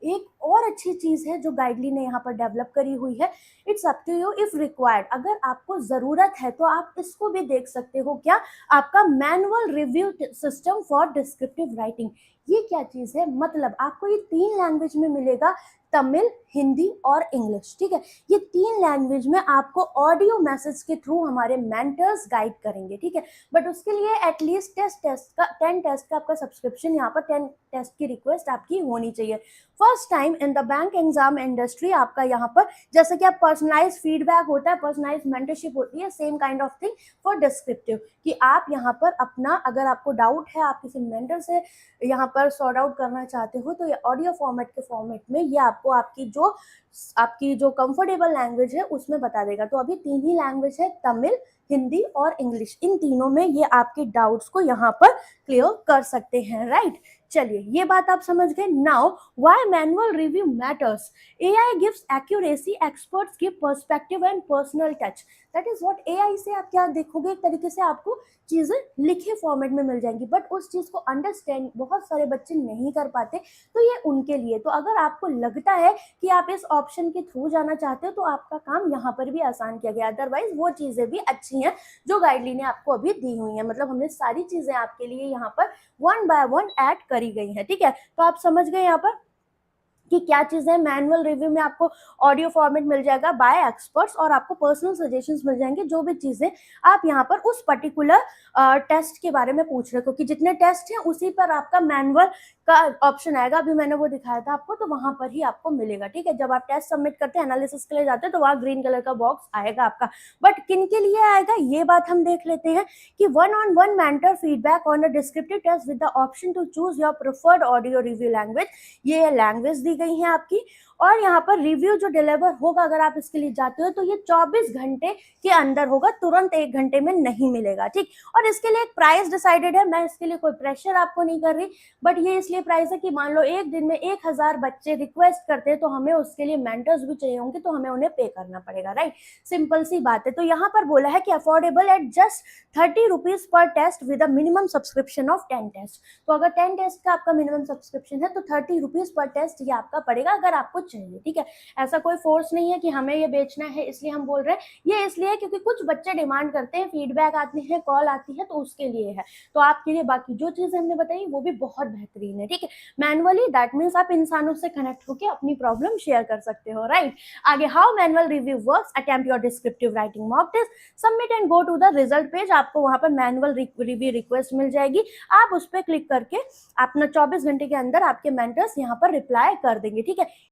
एक और अच्छी चीज़ है जो गाइडली ने यहाँ पर डेवलप करी हुई है, it's up to you if required, अगर आपको ज़रूरत है तो आप इसको भी देख सकते हो। क्या? आपका manual review system for descriptive writing. ये क्या चीज़ है? मतलब आपको ये 3 लैंग्वेज में मिलेगा, तमिल, हिंदी और इंग्लिश। ठीक है, ये 3 लैंग्वेज में आपको ऑडियो मैसेज के थ्रू हमारे मेंटर्स गाइड करेंगे। ठीक है, बट उसके लिए एटलीस्ट 10 टेस्ट का आपका सब्सक्रिप्शन, यहाँ पर 10 टेस्ट की रिक्वेस्ट आपकी होनी चाहिए। First time in the bank exam industry आपका यहाँ पर, जैसे कि आप पर्सनलाइज फीडबैक होता है, पर्सनलाइज मेंटरशिप होती है, same kind of thing for descriptive, कि आप यहाँ पर अपना, अगर आपको डाउट है, आप किसी मेंटर से यहाँ पर सॉर्ट आउट करना चाहते हो, तो ये ऑडियो फॉर्मेट के फॉर्मेट में ये आपको आपकी जो कंफर्टेबल लैंग्वेज है उसमें बता देगा। तो अभी 3 ही लैंग्वेज है, तमिल, हिंदी और इंग्लिश। इन तीनों में ये आपके डाउट्स को यहाँ पर क्लियर कर सकते हैं, राइट। चलिए, ये बात आप समझ गए। Now why manual review matters. AI gives accuracy, experts give perspective and personal touch. That is what AI से आप क्या देखोगे, एक तरीके से आपको चीजें लिखे फॉर्मेट में मिल जाएंगी, बट उस चीज को अंडरस्टैंड बहुत सारे बच्चे नहीं कर पाते, तो ये उनके लिए। तो अगर आपको लगता है कि आप इस ऑप्शन के थ्रू जाना चाहते हो, तो आपका काम यहाँ पर भी आसान किया गया। अदरवाइज वो चीजें भी अच्छी हैं जो गाइडलाइन ने आपको अभी दी हुई है, मतलब हमने सारी चीजें आपके लिए यहाँ पर 1 बाय 1 ऐड करी गई है। ठीक है, तो आप समझ गए यहाँ पर कि क्या चीज़ है। मैनुअल रिव्यू में आपको ऑडियो फॉर्मेट मिल जाएगा बाय एक्सपर्ट्स, और आपको पर्सनल सजेशंस मिल जाएंगे, जो भी चीज़ें आप यहाँ पर उस पर्टिकुलर टेस्ट के बारे में पूछ रहे हो, क्योंकि जितने टेस्ट हैं उसी पर आपका मैनुअल का ऑप्शन आएगा। अभी मैंने वो दिखाया था आपको, तो वहां पर ही आपको मिलेगा। ठीक है, जब आप टेस्ट सबमिट करते हैं, एनालिसिस के लिए जाते हैं, तो वहाँ ग्रीन कलर का बॉक्स आएगा आपका। बट किन के लिए आएगा ये बात हम देख लेते हैं, कि 1-on-1 mentor feedback on a descriptive test with the option to choose your preferred audio review language. ये लैंग्वेज दी गई है आपकी, और यहाँ पर रिव्यू जो डिलीवर होगा, अगर आप इसके लिए जाते हो, तो ये 24 घंटे के अंदर होगा, तुरंत 1 घंटे में नहीं मिलेगा। ठीक, और इसके लिए एक प्राइस डिसाइडेड है। मैं इसके लिए कोई प्रेशर आपको नहीं कर रही, बट ये इसलिए प्राइस है कि मान लो एक दिन में 1000 बच्चे रिक्वेस्ट करते हैं, तो हमें उसके लिए मेंटर्स भी चाहिए होंगे, तो हमें उन्हें पे करना पड़ेगा, राइट। सिंपल सी बात है। तो यहाँ पर बोला है कि अफोर्डेबल एट जस्ट 30 रुपीज पर test with a minimum subscription of 10 test. तो अगर 10 टेस्ट का आपका मिनिमम सब्सक्रिप्शन है, तो 30 रुपीज पर टेस्ट ये आपका पड़ेगा, अगर आपको चाहिए। ठीक है, ऐसा कोई फोर्स नहीं है कि हमें ये बेचना है इसलिए हम बोल रहे हैं। ये इसलिए है क्योंकि कुछ बच्चे डिमांड करते हैं, फीडबैक आते हैं, कॉल आती है, तो उसके लिए है। तो आपके लिए बाकी जो चीजें हमने बताई वो भी बहुत बेहतरीन है। ठीक है, मैनुअली दैट मीन्स आप इंसानों से कनेक्ट होकर अपनी प्रॉब्लम शेयर कर सकते हो, राइट। आगे, how manual review works, attempt your descriptive writing mock test, submit and go to the result page. आपको वहां पर मैनुअल रिव्यू रिक्वेस्ट मिल जाएगी, आप उस पर क्लिक करके अपना 24 घंटे के अंदर आपके मेंटर्स यहाँ पर रिप्लाई कर देंगे। ठीक है,